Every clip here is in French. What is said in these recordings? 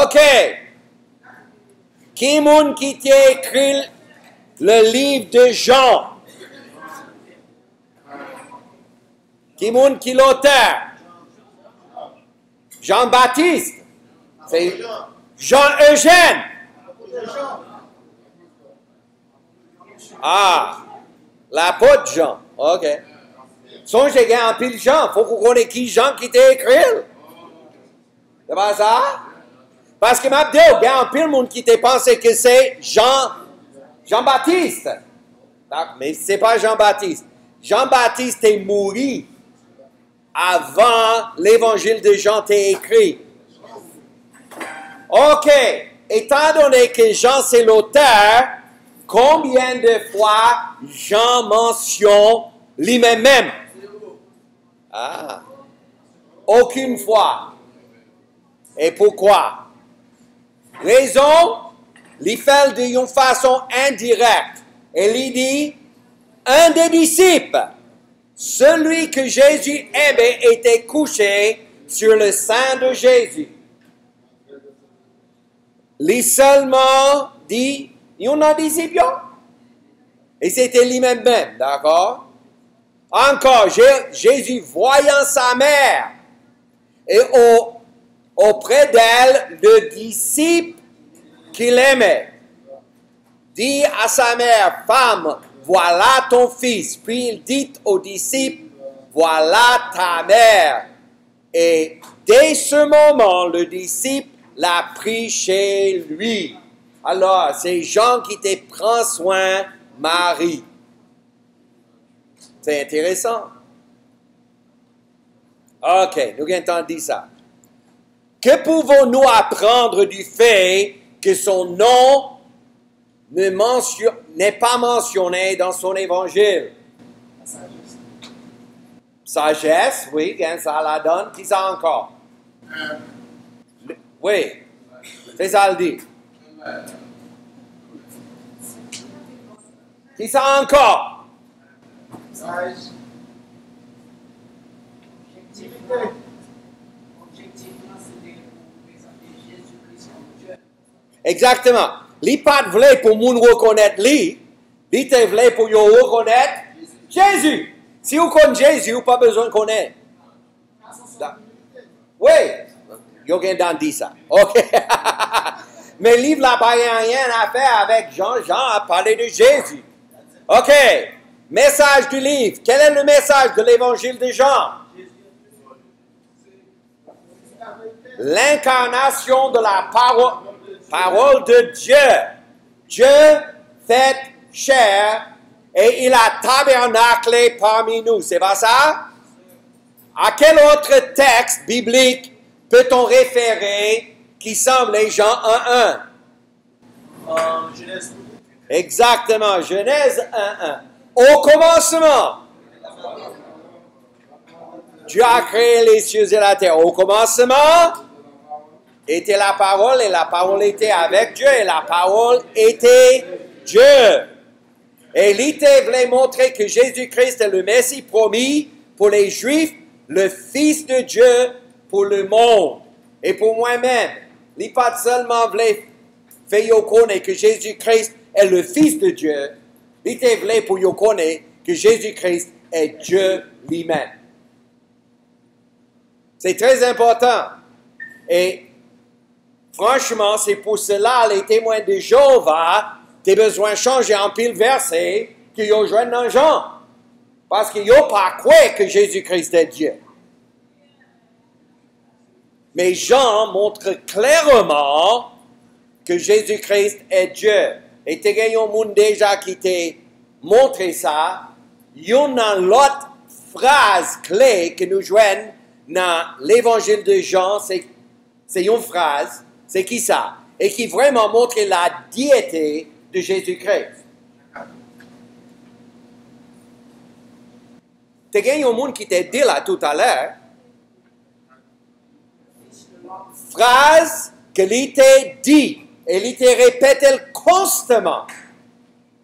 OK. Qui moun qui t'a écrit le livre de Jean? Qui moun qui l'auteur? Jean-Baptiste. C'est Jean-Eugène. Ah, l'apôtre Jean. OK. Songez qu'il y a un pile Jean. Il faut qu'on connaisse qui Jean qui t'a écrit. C'est pas ça? Parce que m'a dit, il y a un pile monde qui t'a pensé que c'est Jean-Baptiste. Mais ce n'est pas Jean-Baptiste. Jean-Baptiste est mort avant l'évangile de Jean t'est écrit. OK. Étant donné que Jean c'est l'auteur, combien de fois Jean mentionne lui-même? Ah. Aucune fois. Et pourquoi? Raison, il fait d'une façon indirecte. Et il dit, un des disciples, celui que Jésus aimait, était couché sur le sein de Jésus. Il seulement dit, il y en a des disciples. Et c'était lui-même, d'accord? Encore, Jésus voyant sa mère, et auprès d'elle, le disciple qu'il aimait, dit à sa mère, femme, voilà ton fils. Puis il dit aux disciples, voilà ta mère. Et dès ce moment, le disciple l'a pris chez lui. Alors, c'est Jean qui te prend soin, Marie. C'est intéressant. OK, nous avons dit ça. Que pouvons-nous apprendre du fait que son nom n'est pas mentionné dans son évangile? Sagesse, oui, ça la donne. Qui ça encore? Oui, c'est ça le dit. Qui ça encore? Exactement. Li pas voulait pour moun reconnaître li te voulait pour yo reconnaître Jésus. Si vous connaissez Jésus, vous pas besoin de connaître. Oui, yo gen dit ça. OK. Mais le livre n'a pas rien à faire avec Jean. Jean a parlé de Jésus. OK. Message du livre. Quel est le message de l'évangile de Jean? L'incarnation de la parole de Dieu. Dieu fait chair et il a tabernaclé parmi nous. C'est pas ça? À quel autre texte biblique peut-on référer qui semble Jean 1.1? Genèse. Exactement, Genèse 1.1. Au commencement, Dieu a créé les cieux et la terre. Au commencement, était la parole et la parole était avec Dieu et la parole était Dieu. Et l'idée voulait montrer que Jésus-Christ est le Messie promis pour les Juifs, le Fils de Dieu pour le monde et pour moi-même. Il pas seulement voulait faire connaître que Jésus-Christ est le Fils de Dieu, l'idée voulait pour connaître que Jésus-Christ est Dieu lui-même. C'est très important. Et franchement, c'est pour cela les témoins de Jéhovah, tu as besoin de changer en pile verset que ils joignent dans Jean. Parce qu'ils n'ont pas cru que Jésus-Christ est Dieu. Mais Jean montre clairement que Jésus-Christ est Dieu. Et tu as un monde déjà qui t'a montré ça. Il y a l'autre phrase clé que nous joignons dans l'évangile de Jean, c'est une phrase, c'est qui ça? Et qui vraiment montre la diété de Jésus-Christ. Tu as un monde qui t'a dit là tout à l'heure, phrase que il t'a dit, et il t'a répété constamment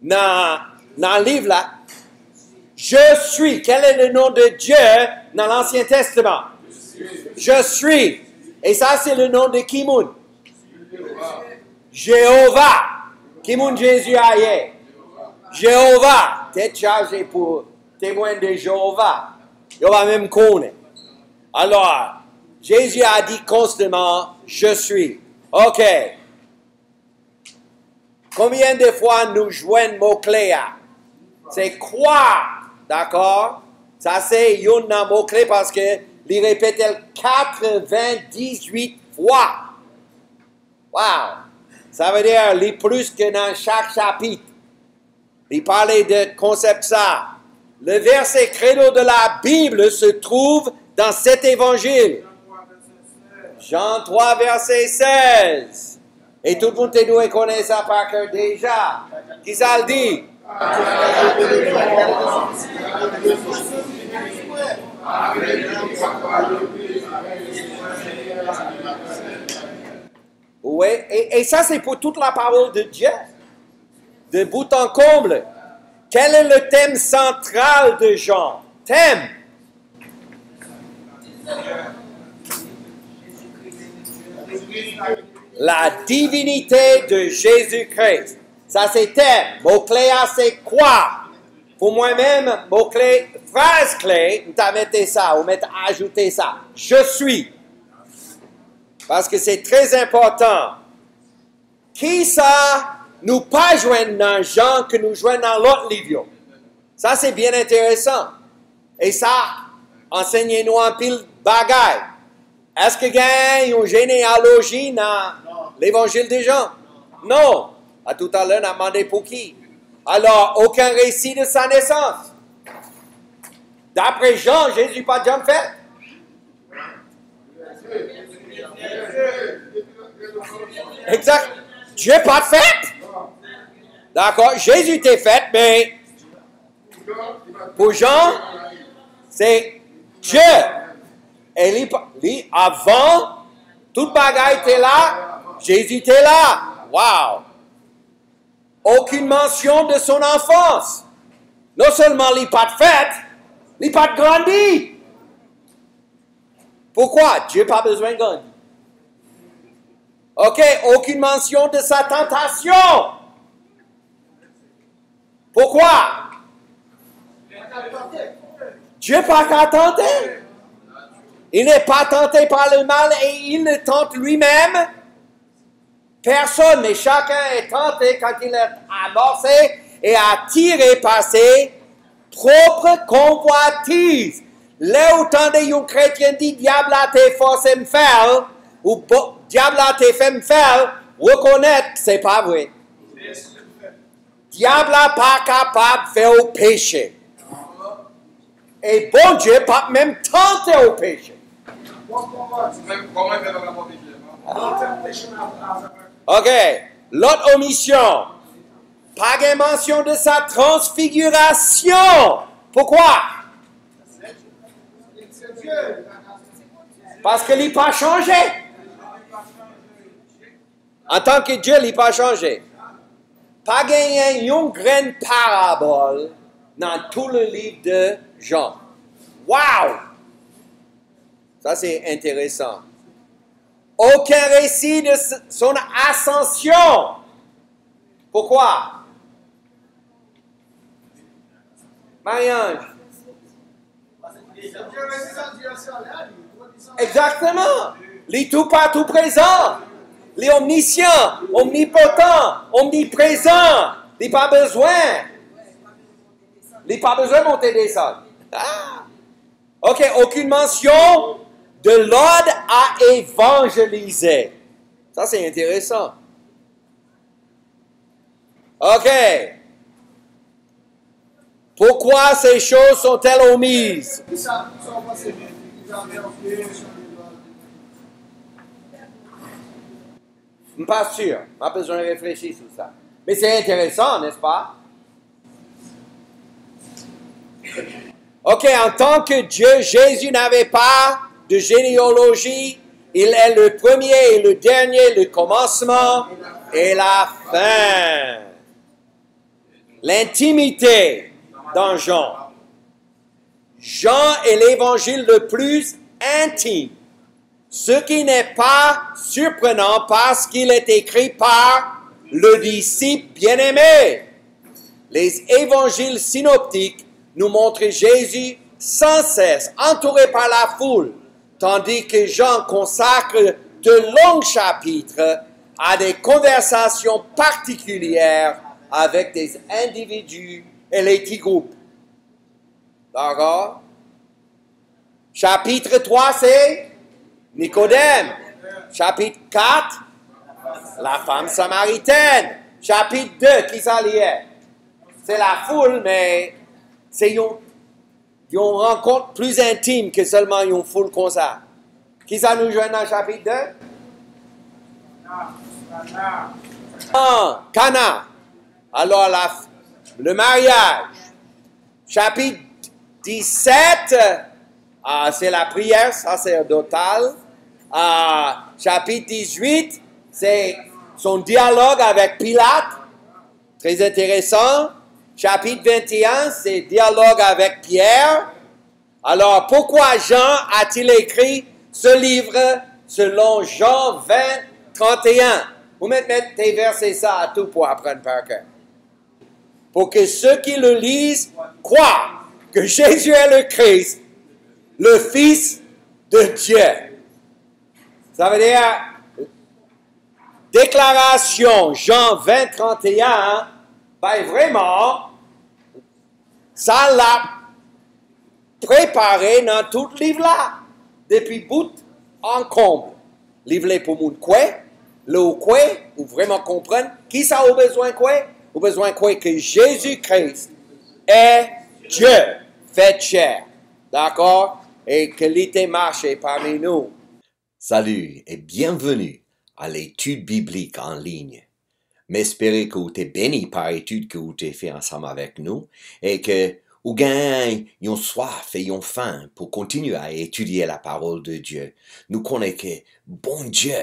dans le livre là. Je suis. Quel est le nom de Dieu dans l'Ancien Testament? Je suis. Et ça, c'est le nom de Kimoun. Jéhovah. Qui mon Jésus aille? Jéhovah. T'es chargé pour témoin de Jéhovah. Il va même connaître. Alors, Jésus a dit constamment, je suis. OK. Combien de fois nous jouons mot-clé? C'est quoi? D'accord? Ça, c'est un mot-clé parce que il répète 98 fois. Wow! Ça veut dire, il plus que dans chaque chapitre. Il parlait de concept ça. Le verset credo de la Bible se trouve dans cet évangile. Jean 3, verset 16. Et tout le monde doit connaître ça par cœur déjà. Qui ça le dit? Oui, et ça c'est pour toute la parole de Dieu. De bout en comble. Quel est le thème central de Jean? Thème. La divinité de Jésus-Christ. Ça, c'est thème. Mot-clé, c'est quoi? Pour moi-même, mot-clé, phrase-clé, on t'a mis ça, on m'a ajouté ça. Je suis. Parce que c'est très important. Qui ça nous pas joindre dans Jean que nous joignent dans l'autre livre? Ça, c'est bien intéressant. Et ça, enseignez-nous un pile bagaille. Est-ce que gagne une généalogie dans l'évangile de Jean? Non. À tout à l'heure, on a demandé pour qui? Alors, aucun récit de sa naissance. D'après Jean, Jésus pas déjà fait. Exact. Dieu pas fait. D'accord. Jésus était fait, mais pour Jean, c'est Dieu. Et lui, avant, toute bagaille était là, Jésus était là. Wow! Aucune mention de son enfance. Non seulement il n'est pas de fête, il n'est pas de grandi. Pourquoi? Dieu n'a pas besoin de grandir. OK, aucune mention de sa tentation. Pourquoi? Dieu n'a pas qu'à tenter. Il n'est pas tenté par le mal et il ne tente lui-même personne, mais chacun est tenté quand il est amorcé et attiré par ses propres convoitises. Là où un chrétien dit diable a te forcé me faire, ou diable a te fait me faire, reconnaître que ce n'est pas vrai. Diable n'est pas capable de faire au péché. Et bon Dieu n'est pas même tenté au péché. OK. L'autre omission. Pas de mention de sa transfiguration. Pourquoi? Parce qu'il n'a pas changé. En tant que Dieu, il n'a pas changé. Pas gagné une grande parabole dans tout le livre de Jean. Wow! Ça, c'est intéressant. Aucun récit de son ascension. Pourquoi? Marie-Ange. Exactement. Il est tout partout présent. Il est omniscient, omnipotent, omniprésent. Il n'a pas besoin. Il n'a pas besoin de monter des descendre. Ah. OK, aucune mention de l'ordre à évangéliser. Ça, c'est intéressant. OK. Pourquoi ces choses sont-elles omises? Je ne suis pas sûr. On a besoin de réfléchir sur ça. Mais c'est intéressant, n'est-ce pas? OK, en tant que Dieu, Jésus n'avait pas de généalogie. Il est le premier et le dernier, le commencement et la fin. L'intimité dans Jean. Jean est l'évangile le plus intime. Ce qui n'est pas surprenant parce qu'il est écrit par le disciple bien-aimé. Les évangiles synoptiques nous montrent Jésus sans cesse entouré par la foule, tandis que Jean consacre de longs chapitres à des conversations particulières avec des individus et les petits groupes. D'accord? Chapitre 3, c'est Nicodème. Chapitre 4, la femme samaritaine. Chapitre 2, qui ça liait? C'est la foule, mais c'est une rencontre plus intime que seulement une foule comme ça. Qui ça nous joint dans le chapitre 2? Cana. Alors, le mariage. Chapitre 17, c'est la prière sacerdotale. Chapitre 18, c'est son dialogue avec Pilate. Très intéressant. Chapitre 21, c'est dialogue avec Pierre. Alors, pourquoi Jean a-t-il écrit ce livre selon Jean 20, 31? Vous mettez tes versets ça à tout pour apprendre par cœur. Pour que ceux qui le lisent croient que Jésus est le Christ, le Fils de Dieu. Ça veut dire, déclaration Jean 20, 31, ben vraiment, ça l'a préparé dans tout le livre-là, depuis bout en comble. Livre pour moun quoi, le quoi, ou vraiment comprendre, qui ça a besoin quoi? Au besoin quoi que Jésus-Christ est Dieu fait chair. D'accord? Et que l'été marche parmi nous. Salut et bienvenue à l'étude biblique en ligne. M'espérer que vous êtes béni par l'étude que vous avez fait ensemble avec nous et que vous gagnez une soif et une faim pour continuer à étudier la parole de Dieu. Nous connaissons que bon Dieu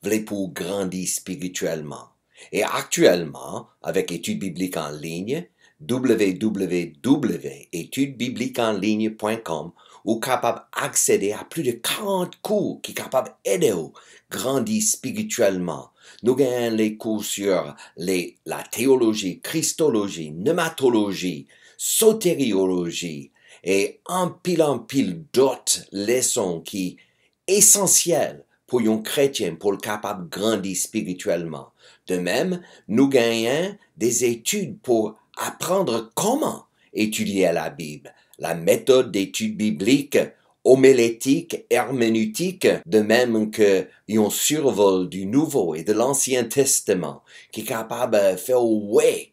voulait pour grandir spirituellement. Et actuellement, avec études bibliques en ligne, www.étudesbibliqueenligne.com, vous êtes capable d'accéder à plus de 40 cours qui sont capables d'aider vous à grandir spirituellement. Nous gagnons les cours sur la théologie, christologie, pneumatologie, sotériologie et en pile d'autres leçons qui sont essentielles pour un chrétien, pour le capable de grandir spirituellement. De même, nous gagnons des études pour apprendre comment étudier la Bible, la méthode d'étude biblique, homilétique, herméneutique, de même que un survol du Nouveau et de l'Ancien Testament, qui est capable de faire ouais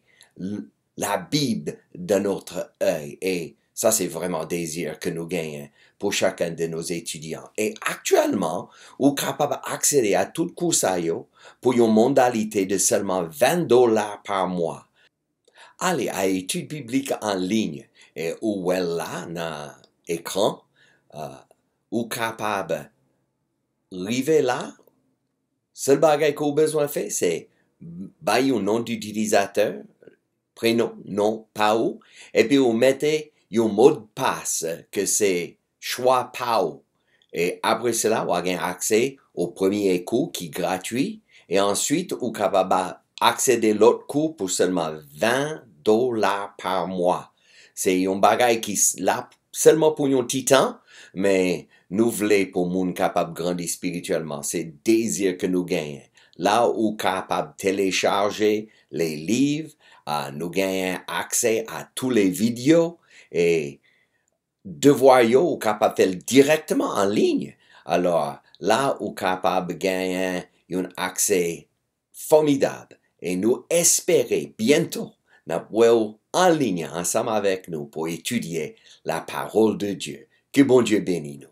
la Bible de notre œil. Et ça, c'est vraiment un désir que nous gagnons pour chacun de nos étudiants. Et actuellement, vous êtes capable d'accéder à tout cours pour une modalité de seulement $20 par mois. Allez à études bibliques en ligne et où est là, dans l'écran, ou capable arriver là. Seul bagage que vous avez besoin de faire, c'est bailler un nom d'utilisateur, prénom, nom, PAO, et puis vous mettez un mot de passe que c'est choix PAO. Et après cela, vous avez accès au premier cours qui est gratuit, et ensuite, vous êtes capable d'accéder à l'autre cours pour seulement $20 par mois. C'est un bagage qui est là seulement pour un petit temps, mais nous voulons pour monde capable de grandir spirituellement. C'est le désir que nous gagnons. Là où capable de télécharger les livres, nous gagnons accès à toutes les vidéos et devoir ou capable de faire directement en ligne. Alors là où capable de gagner un accès formidable et nous espérons bientôt nous en ligne ensemble avec nous pour étudier la parole de Dieu. Que bon Dieu bénisse nous.